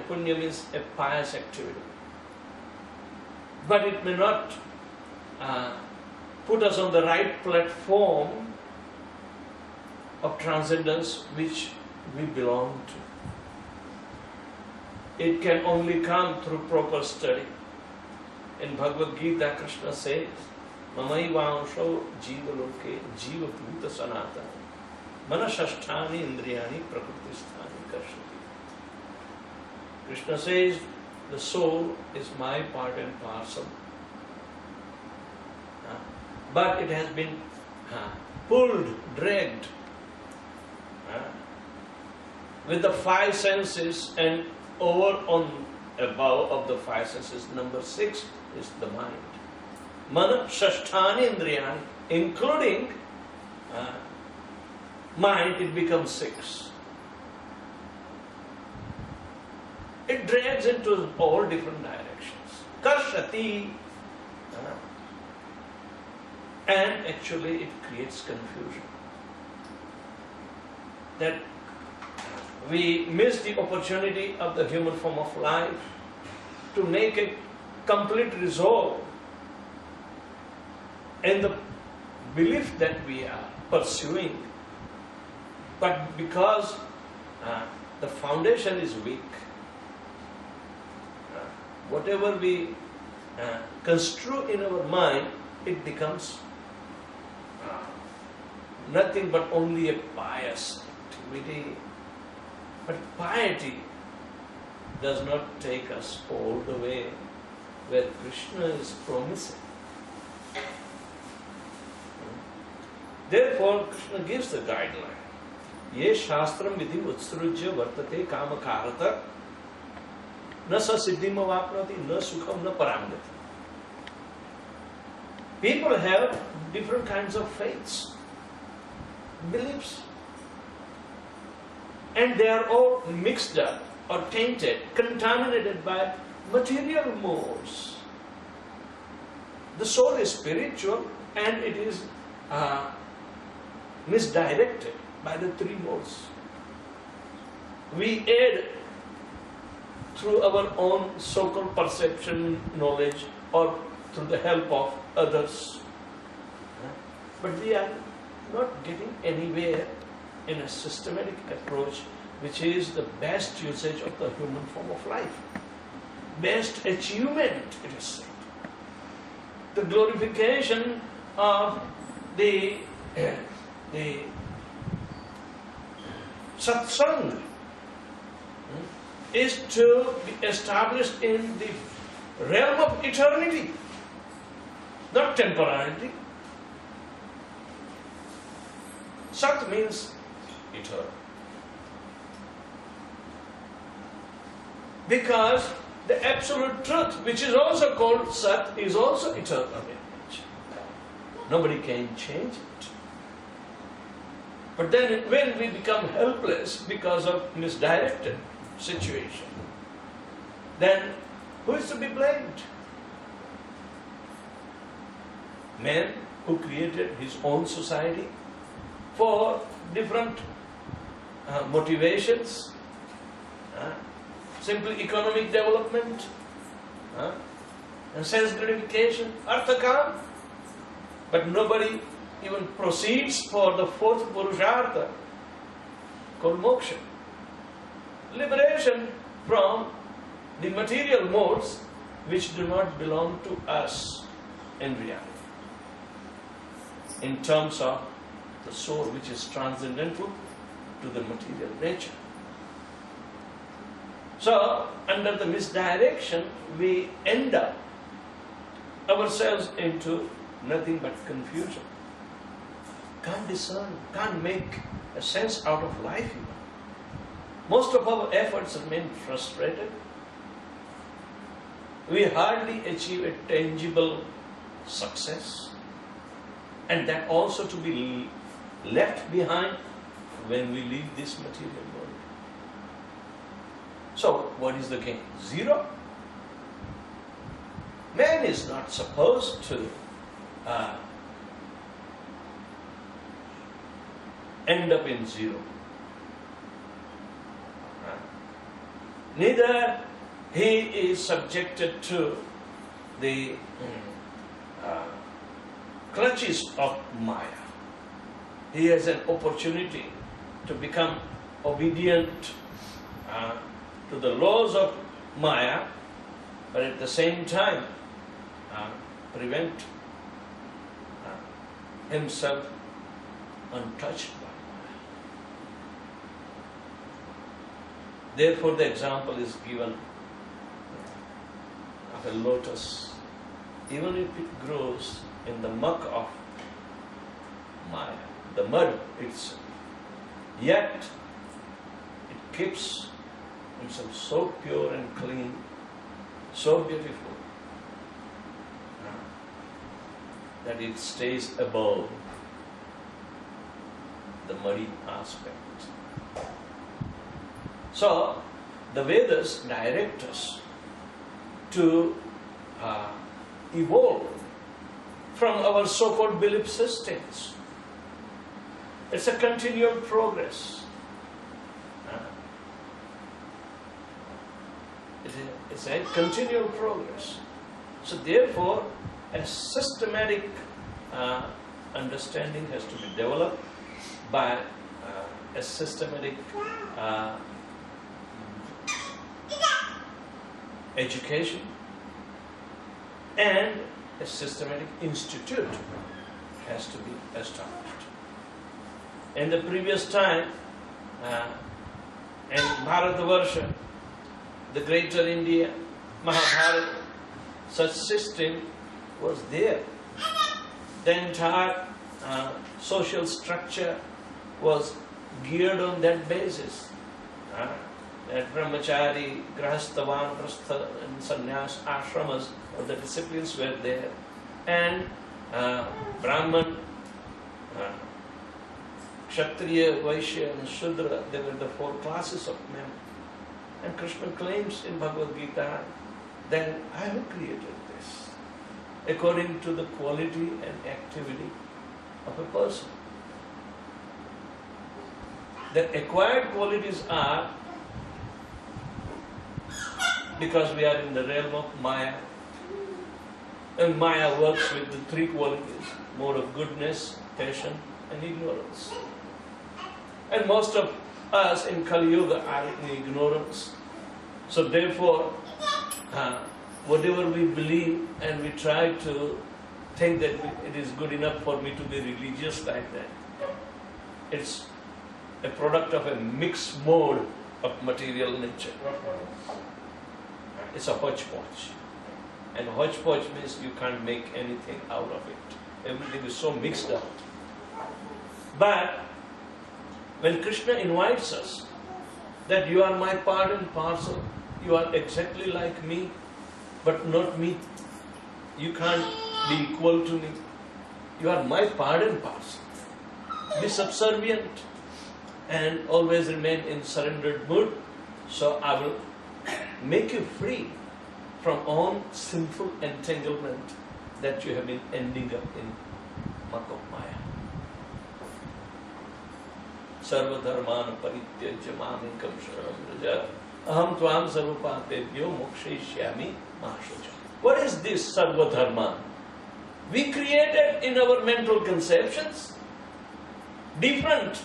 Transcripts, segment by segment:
Punya means a pious activity. But it may not put us on the right platform of transcendence which we belong to. It can only come through proper study. In Bhagavad Gita, Krishna says, Mamaivansho jiva loke jiva bhuta sanatana manasasthani indriyani prakritisthani karshati. Krishna says, the soul is my part and parcel. But it has been pulled, dragged with the five senses, and over on above of the five senses, number 6 is the mind. Mana shasthani indriyani, including mind, it becomes 6. It drags into all different directions. Karshati. And actually it creates confusion. That we miss the opportunity of the human form of life to make it complete resolve in the belief that we are pursuing, but because the foundation is weak, whatever we construe in our mind, it becomes nothing but only a pious activity. But piety does not take us all the way where Krishna is promising. Therefore, Krishna gives the guideline. Ye shastram vidhim utsrujya vartate kamakarata na sa siddhim avapnoti na sukham na parangati. People have different kinds of faiths, beliefs, and they are all mixed up or tainted, contaminated by material modes. The soul is spiritual and it is misdirected by the three modes. We aid through our own so-called perception, knowledge, or through the help of others. But we are not getting anywhere in a systematic approach, which is the best usage of the human form of life. Best achievement, it is said. The glorification of the satsang is to be established in the realm of eternity, not temporality. Sat means eternal. Because the absolute truth, which is also called Sat, is also eternal in nature. Nobody can change it. But then when we become helpless because of misdirected situation, then who is to be blamed? Man who created his own society for different motivations, simply economic development, and sense gratification, arthakam, but nobody even proceeds for the fourth purushartha called moksha, liberation from the material modes which do not belong to us in reality, in terms of the soul which is transcendental to the material nature. So, under the misdirection, we end up ourselves into nothing but confusion. Can't discern, can't make a sense out of life even. Most of our efforts remain frustrated. We hardly achieve a tangible success, and that also to be left behind when we leave this material world. So, what is the gain? Zero? Man is not supposed to end up in zero. Neither he is subjected to the clutches of Maya. He has an opportunity to become obedient to the laws of Maya, but at the same time prevent himself untouched by Maya. Therefore, the example is given of a lotus. Even if it grows in the muck of Maya, the mud itself, yet it keeps himself so pure and clean, so beautiful, that it stays above the muddy aspect. So, the Vedas direct us to evolve from our so-called belief systems. It's a continual progress. It's a continual progress. So therefore, a systematic understanding has to be developed by a systematic education, and a systematic institute has to be established. In the previous time, in Bharatavarsha, the greater India, Mahabharata, such system was there. The entire social structure was geared on that basis. That brahmachari, grahastha, vanprastha and sannyas ashramas, or the disciplines were there. And Brahman, Kshatriya, Vaishya and Shudra, they were the four classes of men. And Krishna claims in Bhagavad Gita that I have created this according to the quality and activity of a person. The acquired qualities are, because we are in the realm of Maya, and Maya works with the three qualities, mode of goodness, passion and ignorance. And most of us in Kali Yuga are in ignorance. So therefore, whatever we believe and we try to think that it is good enough for me to be religious like that, it's a product of a mixed mode of material nature. It's a hodgepodge. And hodgepodge means you can't make anything out of it. Everything is so mixed up. But when Krishna invites us that you are my part and parcel, you are exactly like me, but not me. You can't be equal to me. You are my part and parcel. Be subservient and always remain in surrendered mood. So I will make you free from all sinful entanglement that you have been ending up in muck of Maya. Sarva dharman parityajya mamekam sharanam vraja aham tvam sarvapapebhyo mokshayishyami mahashoja. What is this sarva dharma? We created in our mental conceptions different.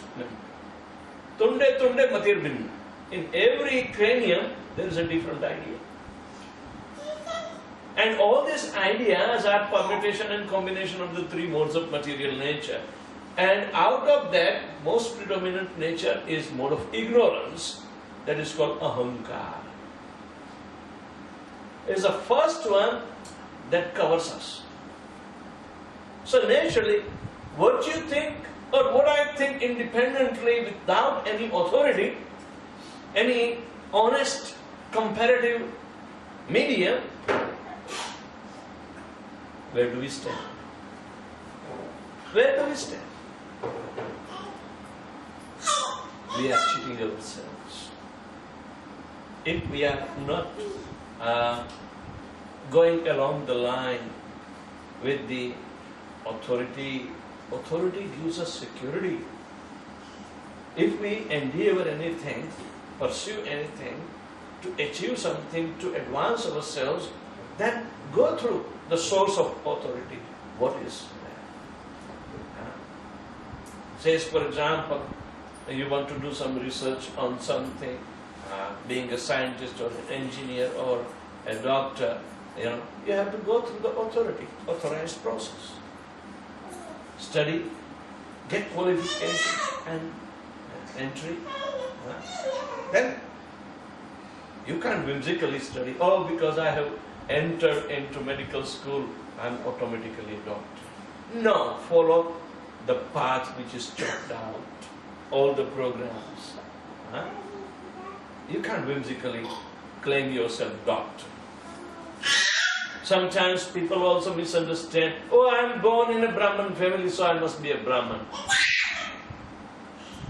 Tunde tunde matir binna. In every cranium there is a different idea. And all these ideas are permutation and combination of the three modes of material nature. And out of that, most predominant nature is mode of ignorance, that is called ahankara. It is the first one that covers us. So naturally, what you think or what I think independently without any authority, any honest comparative medium, where do we stand? Where do we stand? We are cheating ourselves. If we are not going along the line with the authority, authority gives us security. If we endeavor anything, pursue anything, to achieve something, to advance ourselves, then go through the source of authority. What is that? Says, for example, you want to do some research on something, being a scientist or an engineer or a doctor, you have to go through the authorized process. Study, get qualification and entry. Then you can't whimsically study, oh, because I have entered into medical school, I am automatically a doctor. No, follow the path which is chalked out, all the programs. You can't whimsically claim yourself doctor. Sometimes people also misunderstand, oh, I am born in a Brahman family, so I must be a Brahman.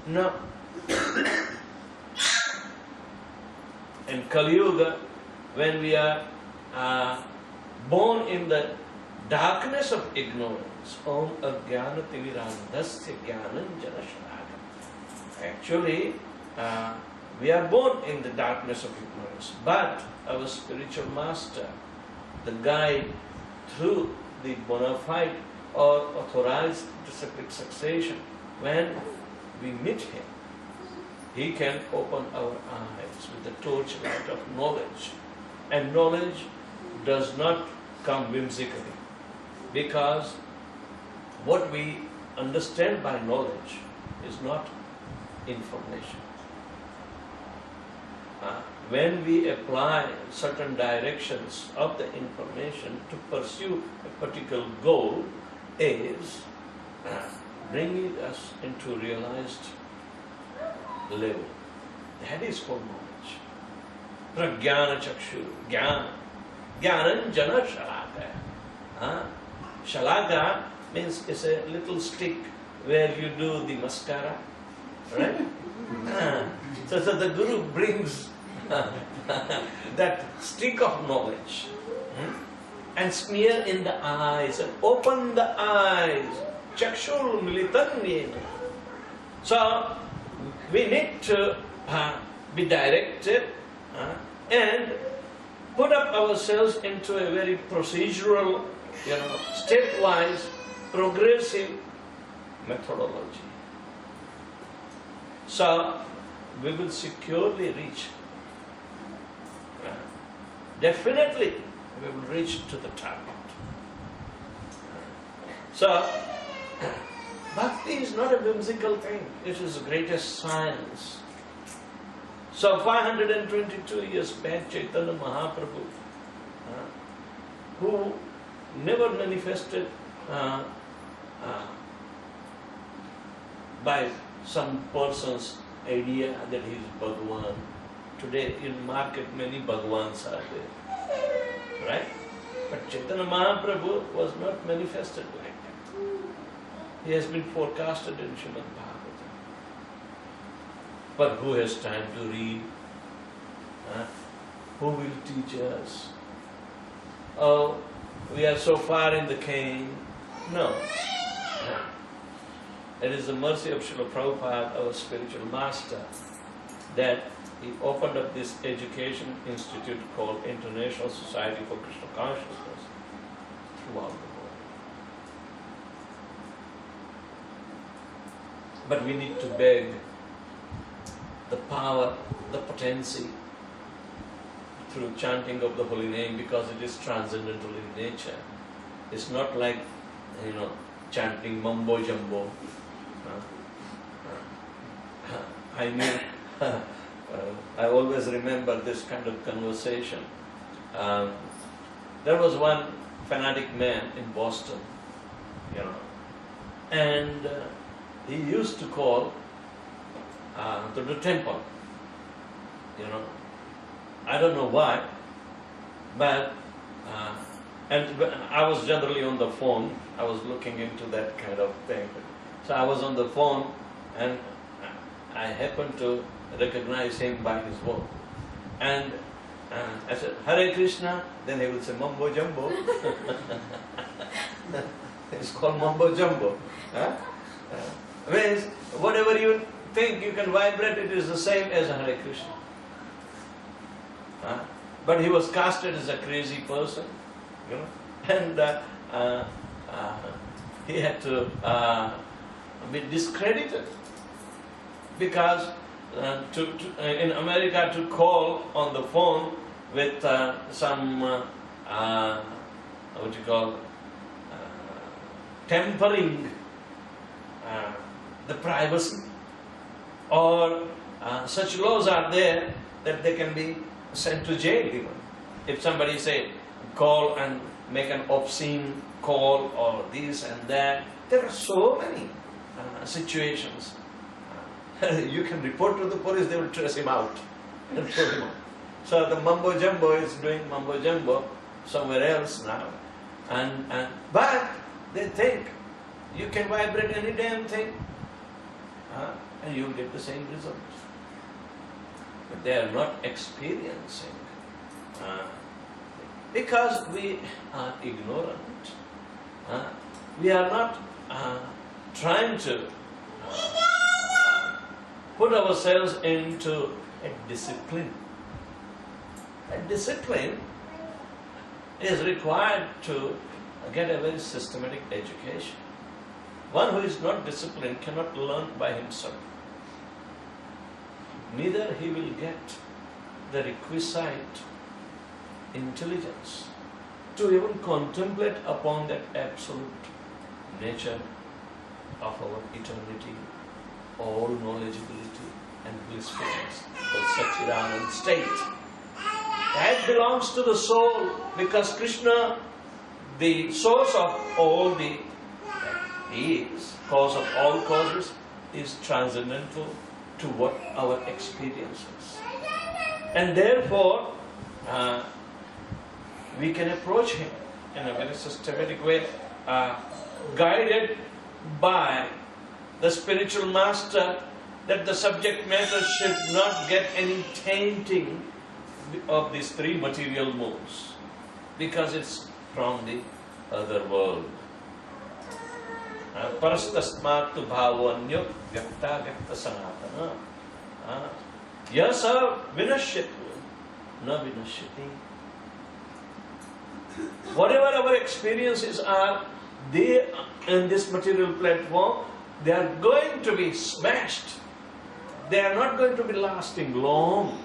No. In Kali Yuga, when we are born in the darkness of ignorance, Om Ajnana Timirandhasya Jnanam Janasharagam. Actually, we are born in the darkness of ignorance, but our spiritual master the guide through the bona fide or authorized disciplic succession, when we meet him, he can open our eyes with the torchlight of knowledge. And knowledge does not come whimsically, because what we understand by knowledge is not information. When we apply certain directions of the information to pursue a particular goal, is bringing us into realized level. That is called knowledge. Pragyana chakshu, jnana. Jnananjana shalaka. Shalaka means it's a little stick where you do the mascara, right? So the Guru brings that stick of knowledge and smear in the eyes and open the eyes. Chakshul militanyena. So we need to be directed and put up ourselves into a very procedural, stepwise, progressive methodology. So we will securely reach. Definitely we will reach to the target. So bhakti is not a whimsical thing. It is the greatest science. So 522 years back, Chaitanya Mahaprabhu, who never manifested by some person's idea that he is Bhagavan. Today in market many Bhagavans are there, right? But Chaitanya Mahaprabhu was not manifested like that. He has been forecasted in Srimad Bhagavatam. But who has time to read? Who will teach us? Oh, we are so far in the cane. No. It is the mercy of Srila Prabhupada, our spiritual master, that he opened up this education institute called International Society for Krishna Consciousness throughout the world. But we need to beg the power, the potency through chanting of the holy name, because it is transcendental in nature. It's not like, chanting mumbo jumbo. I always remember this kind of conversation. There was one fanatic man in Boston, and he used to call to the temple, I don't know why, but and I was generally on the phone. I was looking into that kind of thing. So I was on the phone, and I happened to recognize him by his voice. And I said, Hare Krishna. Then he would say, Mumbo Jumbo. It's called Mumbo Jumbo. Means, whatever you think you can vibrate, it is the same as Hare Krishna. But he was casted as a crazy person, and he had to be discredited, because in America to call on the phone with some tempering the privacy, or such laws are there that they can be sent to jail even. If somebody say call and make an obscene call or this and that, there are so many situations. You can report to the police, they will trace him out and throw him out. So the mumbo jumbo is doing mumbo jumbo somewhere else now. But they think you can vibrate any damn thing and you'll get the same results. But they are not experiencing because we are ignorant. We are not trying to put ourselves into a discipline. A discipline is required to get a very systematic education. One who is not disciplined cannot learn by himself. Neither he will get the requisite intelligence to even contemplate upon that absolute nature of our eternity, all knowledgeability and blissfulness, or Satchidanand state. That belongs to the soul, because Krishna, the source of all the, He is cause of all causes, is transcendental to what our experience is. And therefore, we can approach Him in a very systematic way, guided by the spiritual master, that the subject matter should not get any tainting of these three material modes, because it's from the other world. Parastasmatu bhavanyo vyakta vyakta sanatana. Yasa vinashyatu na vinashyati. Whatever our experiences are, they in this material platform, they are going to be smashed. They are not going to be lasting long.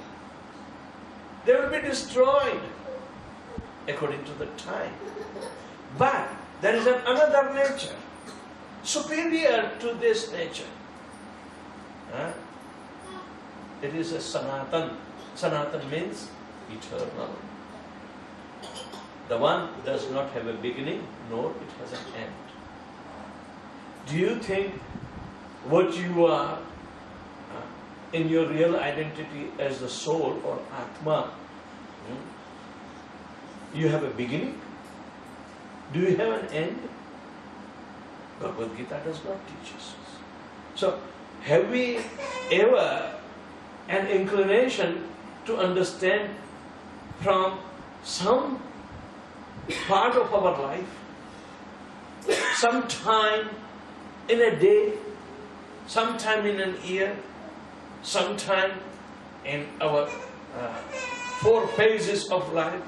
They will be destroyed according to the time. But there is another nature superior to this nature. It is a Sanatan. Sanatan means eternal. The one does not have a beginning, nor it has an end. Do you think what you are in your real identity as the soul or Atma, you have a beginning? Do you have an end? Bhagavad Gita does not teach us. So, have we ever an inclination to understand from some part of our life, some time in a day, sometime in an year, sometime in our 4 phases of life,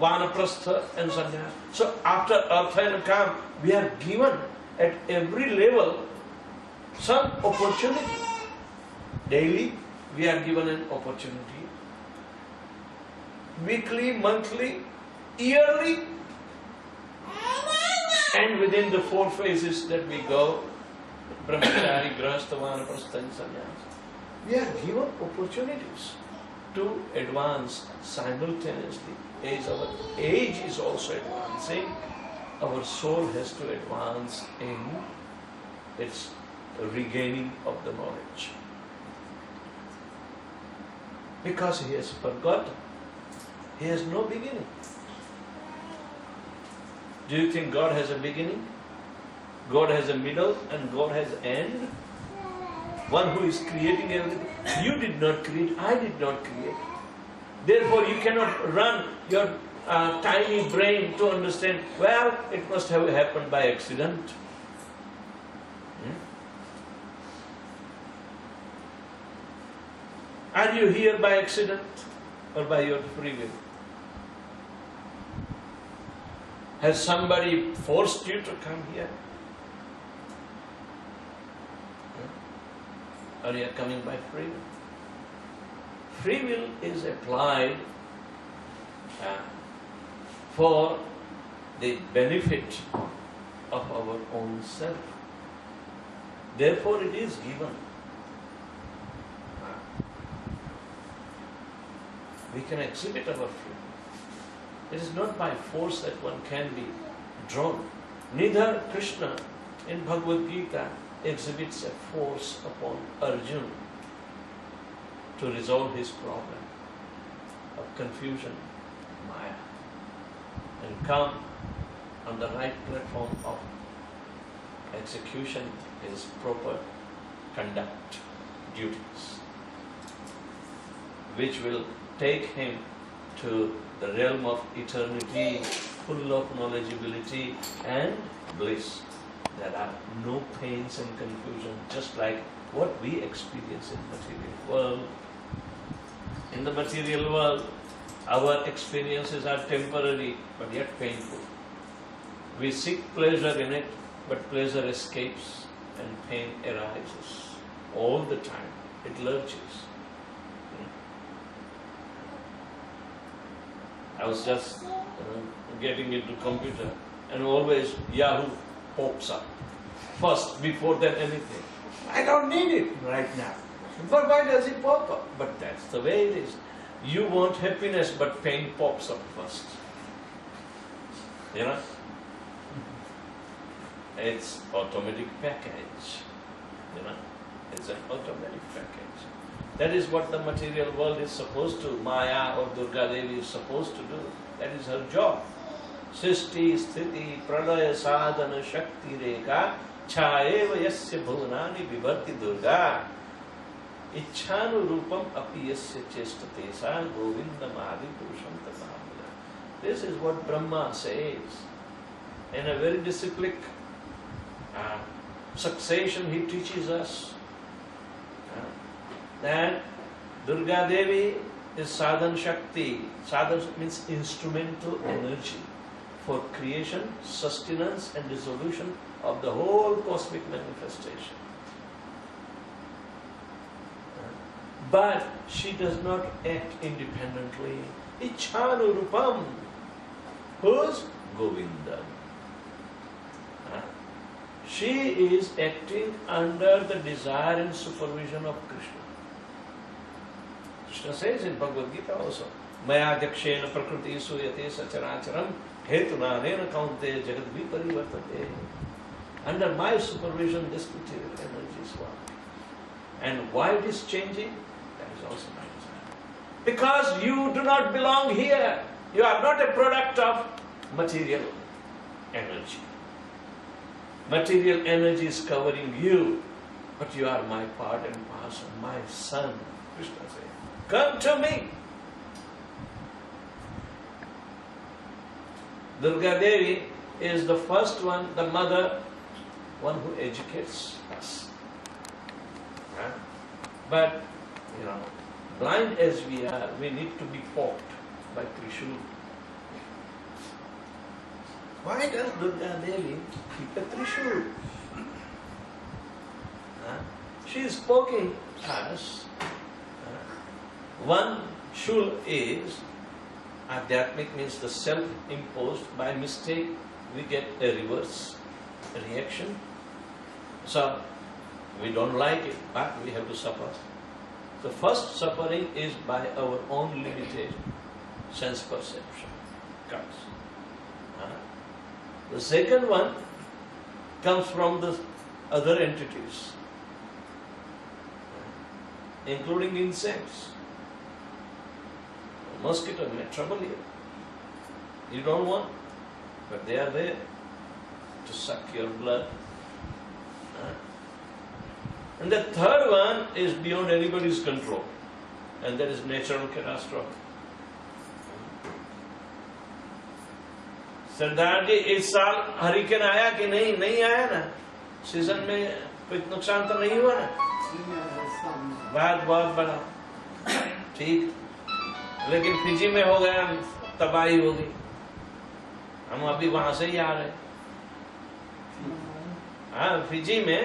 Vanaprastha and Sannyasa. So after Artha and Kam, we are given at every level some opportunity. Daily, we are given an opportunity. Weekly, monthly, yearly, and within the 4 phases that we go, Brahmachari, Grahastha, Vanaprastha and Sannyasa, we are given opportunities to advance simultaneously. As our age is also advancing, our soul has to advance in its regaining of the knowledge. Because he has forgotten. He has no beginning. Do you think God has a beginning? God has a middle and God has an end? One who is creating everything. You did not create, I did not create. Therefore you cannot run your tiny brain to understand, well, it must have happened by accident. Are you here by accident or by your free will? Has somebody forced you to come here? Or you are coming by free will? Free will is applied for the benefit of our own self. Therefore it is given. We can exhibit our free will. It is not by force that one can be drawn. Neither Krishna in Bhagavad Gita exhibits a force upon Arjuna to resolve his problem of confusion, Maya, and come on the right platform of execution his proper conduct duties, which will take him to the realm of eternity, full of knowledgeability and bliss. There are no pains and confusion, just like what we experience in the material world. In the material world, Our experiences are temporary but yet painful. We seek pleasure in it, but pleasure escapes and pain arises all the time. It lurches. I was just getting into computer, and always Yahoo pops up first before than anything. I don't need it right now. But why does it pop up? But that's the way it is. You want happiness, but pain pops up first. You know? It's automatic package. You know? It's an automatic package. That is what the material world is supposed to, Maya or Durga Devi is supposed to do. That is her job. Sisti, Sthiti, Pralaya, Sadhana, Shakti, Rekha, Chayeva Yasya Bhuvanani Vibharti Durga. Ichhanu Rupam Api Yasya Chestate Sa Govindam Adi Purusham Tatamala. This is what Brahma says. In a very disciplic succession, he teaches us that Durga Devi is Sadhan Shakti. Sadhan means instrumental energy for creation, sustenance and dissolution of the whole cosmic manifestation. But she does not act independently. Ichhanu Rupam. Who's? Govinda. She is acting under the desire and supervision of Krishna. Krishna says in Bhagavad Gita also, Maya Dakshena Prakriti Suyate Sacharacharam Hetunanena Kaunte Jagat Viparivartate. Under my supervision, this material energy is working. And why it is changing? That is also my desire. Because you do not belong here. You are not a product of material energy. Material energy is covering you, but you are my part and parcel, my son. Krishna says, come to me. Durga Devi is the first one, the mother, one who educates us. But, blind as we are, we need to be poked by Trishul. Why does Durga Devi keep a Trishul? She is poking us. One shul is Adhyatmic, means the self-imposed. By mistake, we get a reverse reaction. So, we don't like it, but we have to suffer. The first suffering is by our own limited sense perception. Comes. The second one comes from the other entities, including insects. Mosquito may trouble you. You don't want, but they are there to suck your blood. And the third one is beyond anybody's control, and that is natural catastrophe. सरदार जी इस साल hurricane आया कि नहीं? नहीं आया ना। Season में कोई नुकसान तो नहीं हुआ ना? बात बहुत बड़ा, ठीक, लेकिन फिजी में हो गया, तबाही हो गई। हम अभी वहां से ही आ रहे। हाँ, फिजी में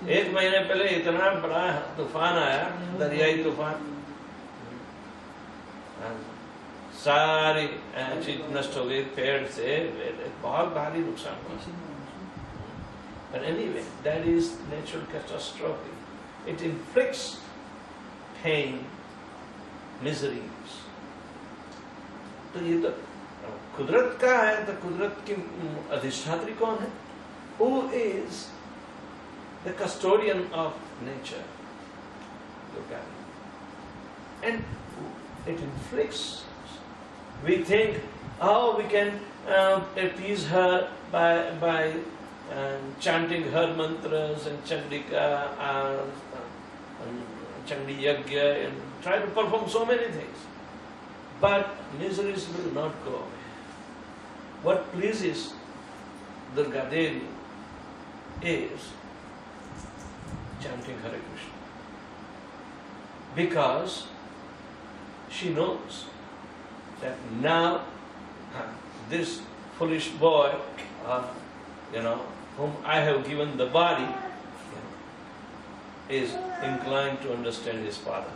1 महीने पहले इतना बड़ा तूफान आया, दरियाई तूफान, सारी चीज नष्ट हो गई, पेड़ से बहुत भारी नुकसान हुआ। But anyway, that is natural catastrophe. It inflicts pain, miseries. तो ये तो कुदरत का है, तो कुदरत की अधिष्ठात्री कौन है? Who is the custodian of nature? Durga. And it inflicts. We think, oh, we can appease her by chanting her mantras and Chandika and Chandi Yagya and try to perform so many things. But miseries will not go away. What pleases Durga Devi is chanting Hare Krishna. Because she knows that now this foolish boy, whom I have given the body, is inclined to understand his father.